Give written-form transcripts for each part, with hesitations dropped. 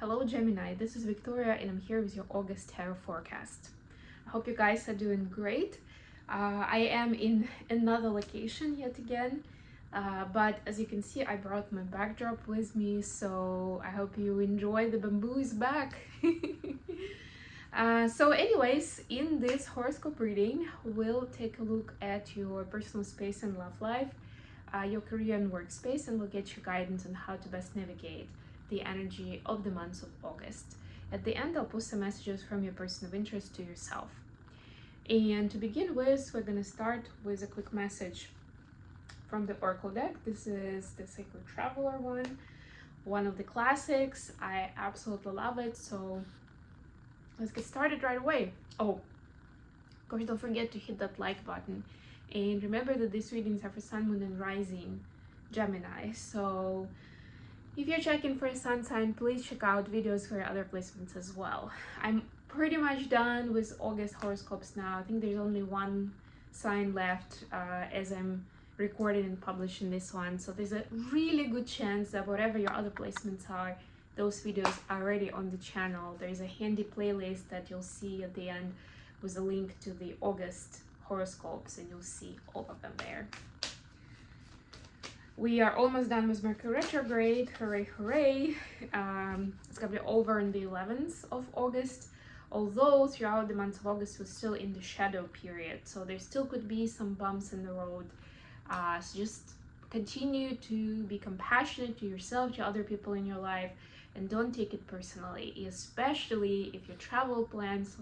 Hello Gemini, this is Victoria and I'm here with your August tarot forecast. I hope you guys are doing great. I am in another location yet again, but as you can see I brought my backdrop with me, so I hope you enjoy. The bamboo is back. So anyways, in this horoscope reading, we'll take a look at your personal space and love life, your career and workspace, and we'll get you guidance on how to best navigate the energy of the month of August. At the end, I'll post some messages from your person of interest to yourself. And to begin with, we're going to start with a quick message from the Oracle deck. This is the Sacred Traveler one of the classics. I absolutely love it, so let's get started right away. Oh, of course, don't forget to hit that like button. And remember that these readings are for Sun, Moon, and Rising Gemini. So if you're checking for a sun sign, please check out videos for other placements as well. I'm pretty much done with August horoscopes now. I think there's only one sign left as I'm recording and publishing this one. So there's a really good chance that whatever your other placements are, those videos are already on the channel. There's a handy playlist that you'll see at the end with a link to the August horoscopes, and you'll see all of them there. We are almost done with Mercury retrograde. Hooray, hooray. It's gonna be over on the 11th of August, although throughout the month of August we're still in the shadow period, so there still could be some bumps in the road. So just continue to be compassionate to yourself, to other people in your life, and don't take it personally, especially if your travel plans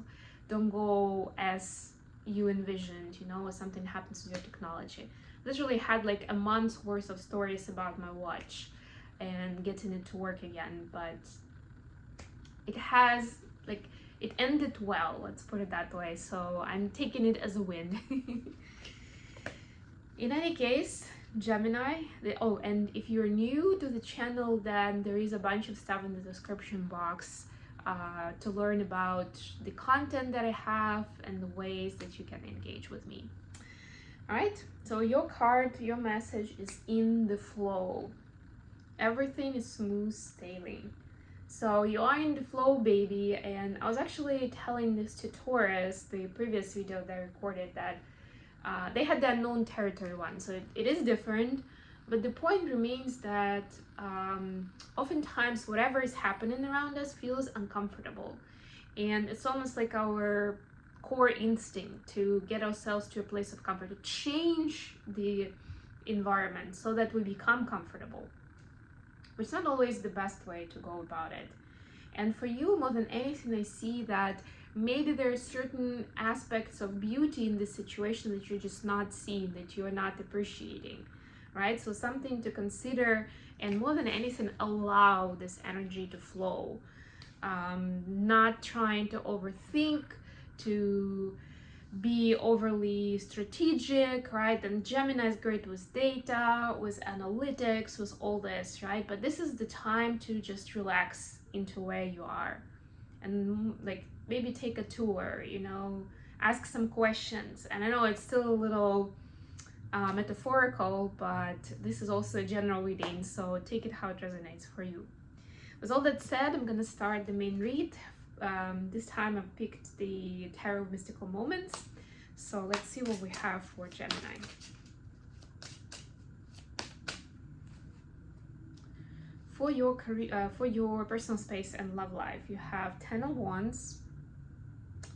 don't go as you envisioned, or something happens with your technology. Literally had like a month's worth of stories about my watch and getting it to work again, but it has, like, it ended well, let's put it that way, so I'm taking it as a win. In any case, Gemini, and if you're new to the channel, then there is a bunch of stuff in the description box to learn about the content that I have and the ways that you can engage with me. All right, so your card, your message is in the flow. Everything is smooth sailing. So you are in the flow, baby. And I was actually telling this to Taurus, the previous video that I recorded, that they had the unknown territory one. So it is different, but the point remains that oftentimes whatever is happening around us feels uncomfortable. And it's almost like our core instinct to get ourselves to a place of comfort, to change the environment so that we become comfortable, which is not always the best way to go about it. And for you, more than anything, I see that maybe there are certain aspects of beauty in this situation that you're just not seeing, that you're not appreciating, right? So something to consider, and more than anything, allow this energy to flow. Not trying to overthink, to be overly strategic, right? And Gemini is great with data, with analytics, with all this, right? But this is the time to just relax into where you are and like maybe take a tour, ask some questions. And I know it's still a little metaphorical, but this is also a general reading, so take it how it resonates for you. With all that said, I'm gonna start the main read. This time I picked the Tarot of Mystical Moments. So let's see what we have for Gemini. For your career, for your personal space and love life, you have 10 of Wands.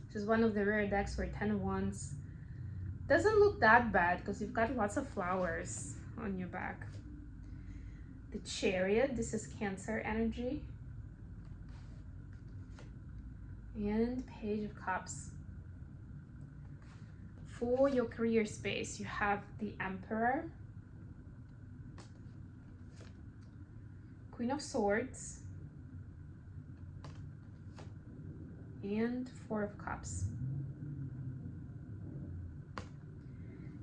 This is one of the rare decks where 10 of Wands doesn't look that bad because you've got lots of flowers on your back. The Chariot, this is Cancer energy. And Page of Cups. For your career space, you have the Emperor, Queen of Swords, and Four of Cups.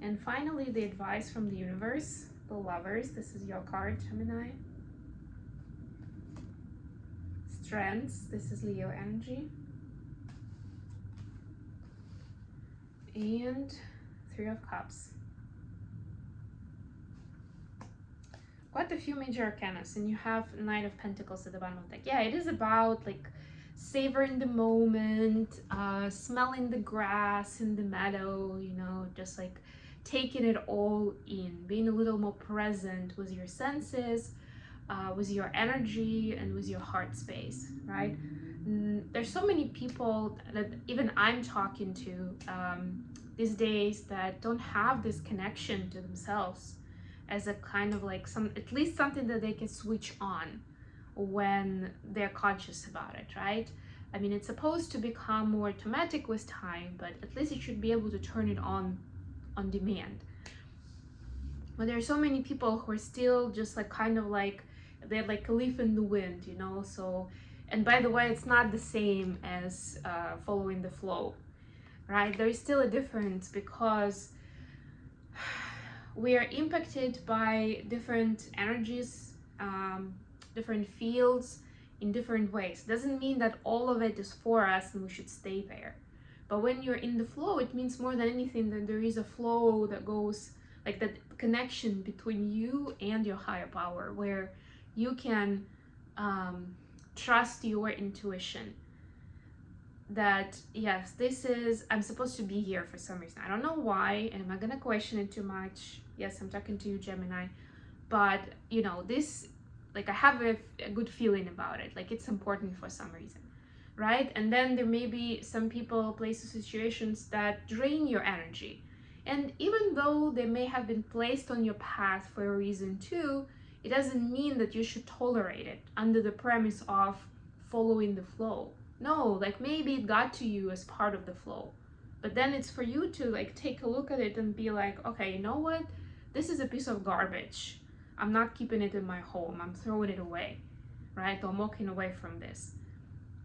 And finally, the advice from the universe, the Lovers. This is your card, Gemini. Strengths, this is Leo energy. And Three of Cups. quite a few major arcanas, and you have Knight of Pentacles at the bottom of the deck. Yeah, it is about like savoring the moment, smelling the grass in the meadow, you know, just like taking it all in, being a little more present with your senses, with your energy, and with your heart space, right? There's so many people that even I'm talking to these days that don't have this connection to themselves as a kind of like at least something that they can switch on when they're conscious about it, right? I mean, it's supposed to become more automatic with time, but at least you should be able to turn it on demand. But there are so many people who are still just like kind of like they're like a leaf in the wind, you know. So, and by the way, it's not the same as following the flow, right? There is still a difference because we are impacted by different energies, different fields in different ways. Doesn't mean that all of it is for us and we should stay there. But when you're in the flow, it means more than anything that there is a flow that goes like that connection between you and your higher power, where you can trust your intuition that yes, I'm supposed to be here for some reason. I don't know why, and I'm not gonna question it too much. Yes, I'm talking to you, Gemini, but you know, this, like, I have a good feeling about it, like it's important for some reason, right? And then there may be some people, places, situations that drain your energy, and even though they may have been placed on your path for a reason too, it doesn't mean that you should tolerate it under the premise of following the flow. No, like maybe it got to you as part of the flow, but then it's for you to like take a look at it and be like, okay, you know what, this is a piece of garbage, I'm not keeping it in my home, I'm throwing it away, right? Or I'm walking away from this,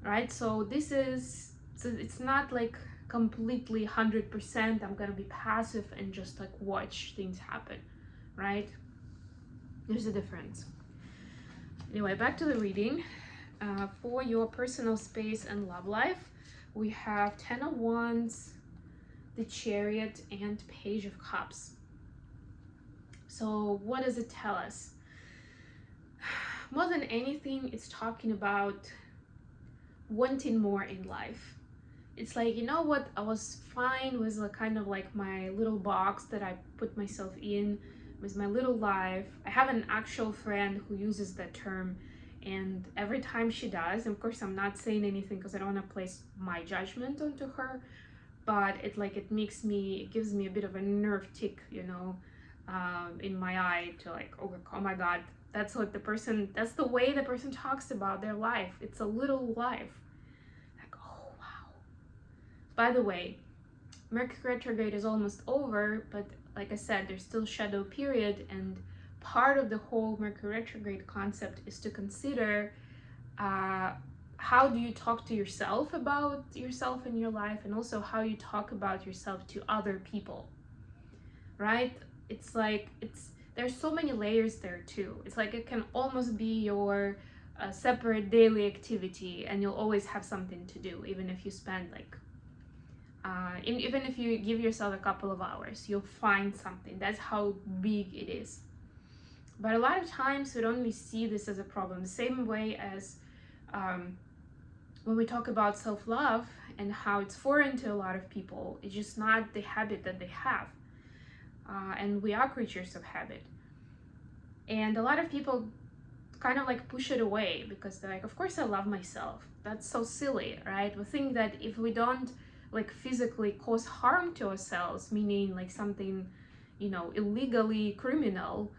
right? So it's not like completely 100% I'm gonna be passive and just like watch things happen, right? There's a difference. Anyway, back to the reading. For your personal space and love life, we have 10 of Wands, the Chariot, and Page of Cups. So what does it tell us? More than anything, it's talking about wanting more in life. It's like, you know what, I was fine with like kind of like my little box that I put myself in with my little life. I have an actual friend who uses that term, and every time she does, and of course I'm not saying anything because I don't want to place my judgment onto her, but it gives me a bit of a nerve tick, you know, in my eye to like, oh my god, that's the way the person talks about their life. It's a little life. Like, oh wow. By the way, Mercury retrograde is almost over, but like I said, there's still shadow period, and part of the whole Mercury retrograde concept is to consider how do you talk to yourself about yourself in your life, and also how you talk about yourself to other people, right? It's like there's so many layers there too. It's like it can almost be your separate daily activity, and you'll always have something to do, even if you spend like even if you give yourself a couple of hours, you'll find something. That's how big it is. But a lot of times we don't really see this as a problem, the same way as when we talk about self-love and how it's foreign to a lot of people. It's just not the habit that they have, and we are creatures of habit, and a lot of people kind of like push it away because they're like, of course I love myself. That's so silly, right? We think that if we don't like physically cause harm to ourselves, meaning like something, you know, illegally criminal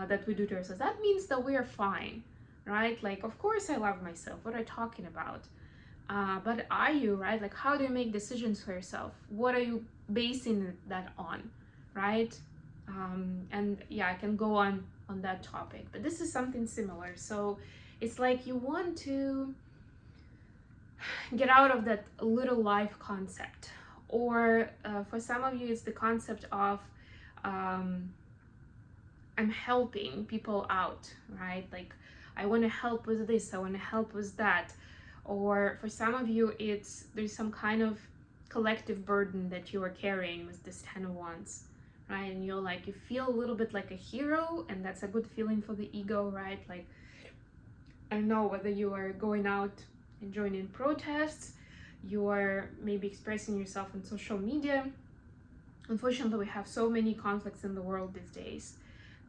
that we do to ourselves, that means that we are fine, right? Like, of course I love myself, what are you talking about? But are you, right? Like, how do you make decisions for yourself? What are you basing that on, right? And yeah, I can go on that topic, but this is something similar. So it's like you want to get out of that little life concept, or for some of you it's the concept of I'm helping people out, right? Like, I want to help with this, I want to help with that. Or for some of you, there's some kind of collective burden that you are carrying with this 10 of Wands, right? And you're like, you feel a little bit like a hero, and that's a good feeling for the ego, right? Like, I don't know whether you are going out and joining protests, you are maybe expressing yourself on social media. Unfortunately, we have so many conflicts in the world these days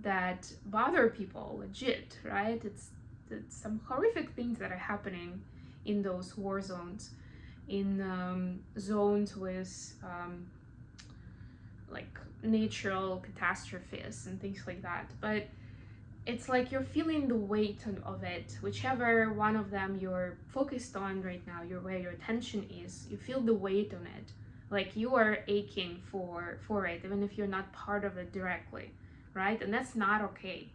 that bother people legit, right? It's some horrific things that are happening in those war zones, in zones with like natural catastrophes and things like that. But it's like you're feeling the weight of it, whichever one of them you're focused on right now, where your attention is, you feel the weight on it. Like you are aching for it, even if you're not part of it directly, right? And that's not okay.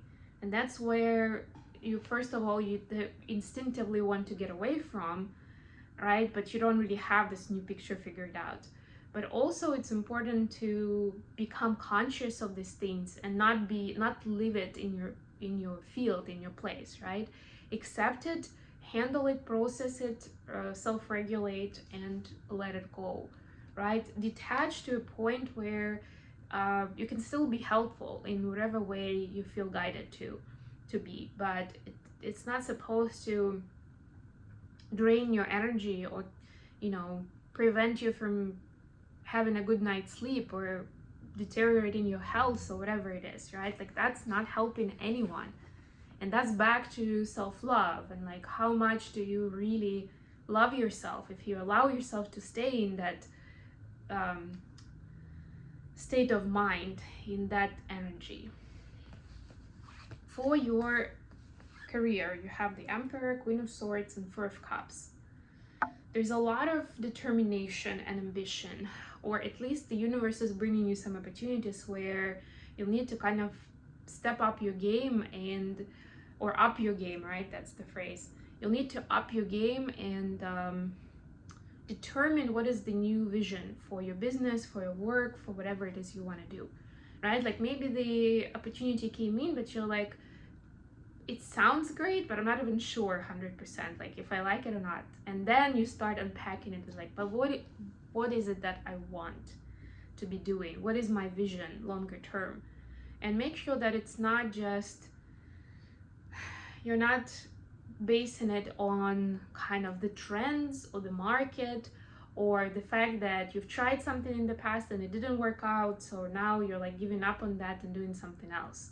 And that's where you, first of all, you instinctively want to get away from, right? But you don't really have this new picture figured out. But also it's important to become conscious of these things and not leave it in your field, in your place, right? Accept it, handle it, process it, self-regulate, and let it go, right? Detach to a point where you can still be helpful in whatever way you feel guided to be, but it's not supposed to drain your energy or, prevent you from having a good night's sleep or deteriorating your health or whatever it is, right? Like that's not helping anyone. And that's back to self-love and like how much do you really love yourself if you allow yourself to stay in that state of mind, in that energy. For your career, you have the Emperor, Queen of Swords, and Four of Cups. There's a lot of determination and ambition, or at least the universe is bringing you some opportunities where you'll need to kind of step up your game or up your game, right? That's the phrase. You'll need to up your game and determine what is the new vision for your business, for your work, for whatever it is you want to do, right? Like maybe the opportunity came in, but you're like, it sounds great, but I'm not even sure 100%, like if I like it or not. And then you start unpacking it. It's like, but what is it that I want to be doing? What is my vision longer term? And make sure that it's not just, you're not basing it on kind of the trends or the market or the fact that you've tried something in the past and it didn't work out, so now you're like giving up on that and doing something else,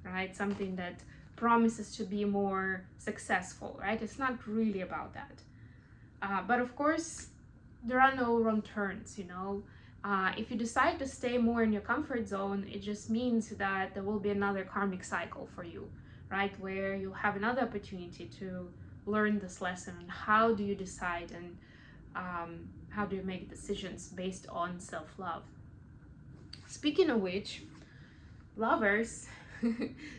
right? Something that promises to be more successful, right? It's not really about that. But of course, there are no wrong turns, if you decide to stay more in your comfort zone, it just means that there will be another karmic cycle for you, right? Where you'll have another opportunity to learn this lesson on how do you decide and how do you make decisions based on self-love. Speaking of which, lovers,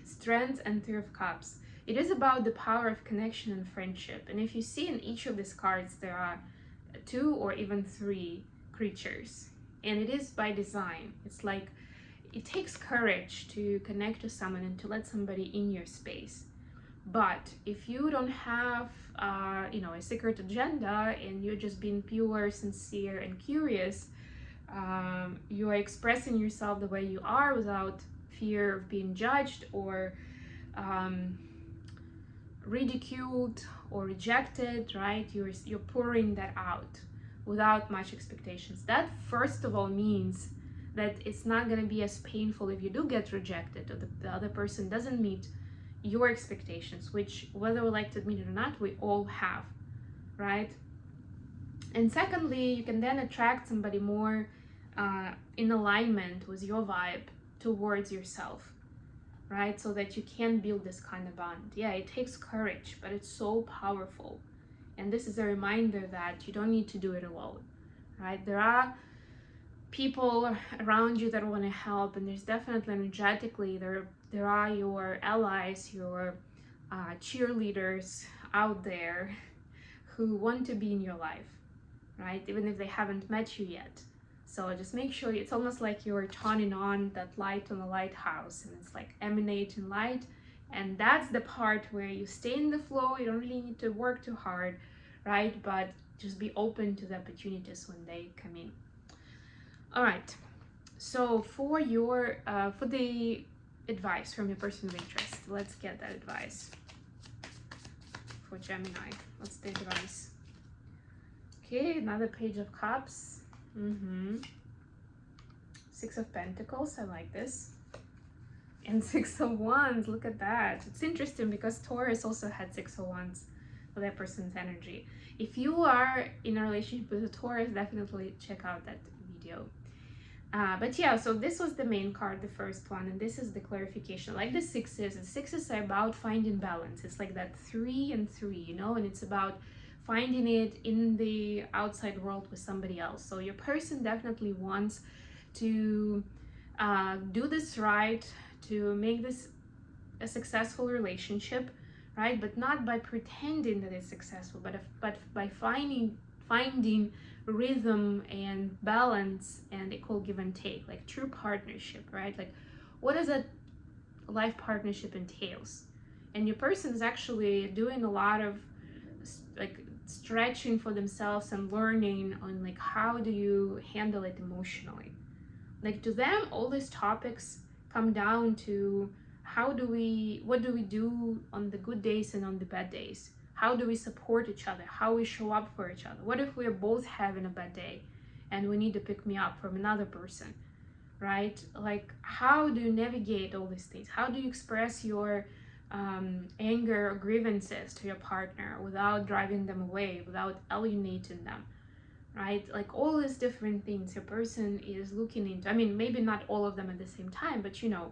Strength and Three of Cups. It is about the power of connection and friendship. And if you see in each of these cards, there are 2 or even 3 creatures. And it is by design. It's like, it takes courage to connect to someone and to let somebody in your space. But if you don't have, a secret agenda and you're just being pure, sincere, and curious, you are expressing yourself the way you are without fear of being judged or ridiculed or rejected, right? You're pouring that out without much expectations. That first of all means that it's not going to be as painful if you do get rejected or the other person doesn't meet your expectations, which whether we like to admit it or not, we all have, right? And secondly, you can then attract somebody more in alignment with your vibe towards yourself, right? So that you can build this kind of bond. Yeah, it takes courage, but it's so powerful. And this is a reminder that you don't need to do it alone, right? There are people around you that want to help, and there's definitely energetically, there are your allies, your cheerleaders out there who want to be in your life, right? Even if they haven't met you yet. So just make sure, it's almost like you're turning on that light on a lighthouse and it's like emanating light. And that's the part where you stay in the flow. You don't really need to work too hard, right? But just be open to the opportunities when they come in. All right. So for your for the advice from your person of interest, let's get that advice for Gemini. What's the advice? Okay, another Page of Cups. Six of Pentacles, I like this. And Six of Wands, look at that. It's interesting because Taurus also had Six of Wands for that person's energy. If you are in a relationship with a Taurus, definitely check out that video. But yeah, so this was the main card, the first one, and this is the clarification. Like the sixes are about finding balance. It's like that 3 and 3, you know, and it's about finding it in the outside world with somebody else. So your person definitely wants to do this right, to make this a successful relationship, right? But not by pretending that it's successful, but by finding rhythm and balance and equal give and take, like true partnership, right? Like what does a life partnership entails? And your person is actually doing a lot of like stretching for themselves and learning on like how do you handle it emotionally. Like to them, all these topics come down to what do we do on the good days and on the bad days? How do we support each other? How we show up for each other? What if we're both having a bad day and we need to pick me up from another person, right? Like how do you navigate all these things? How do you express your anger or grievances to your partner without driving them away, without alienating them, right? Like all these different things your person is looking into. I mean, maybe not all of them at the same time, but you know,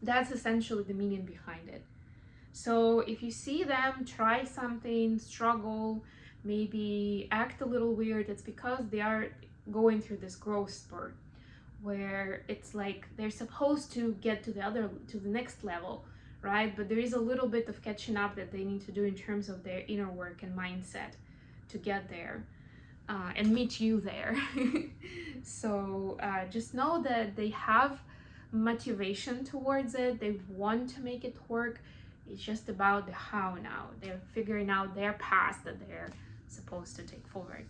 that's essentially the meaning behind it. So if you see them try something, struggle, maybe act a little weird, it's because they are going through this growth spurt where it's like they're supposed to get to the next level, right? But there is a little bit of catching up that they need to do in terms of their inner work and mindset to get there and meet you there. So just know that they have motivation towards it. They want to make it work. It's just about the how now. They're figuring out their path that they're supposed to take forward.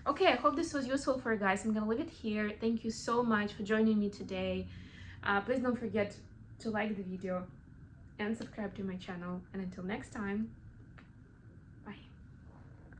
Okay, I hope this was useful for you guys. I'm gonna leave it here. Thank you so much for joining me today. Please don't forget to like the video and subscribe to my channel. And until next time,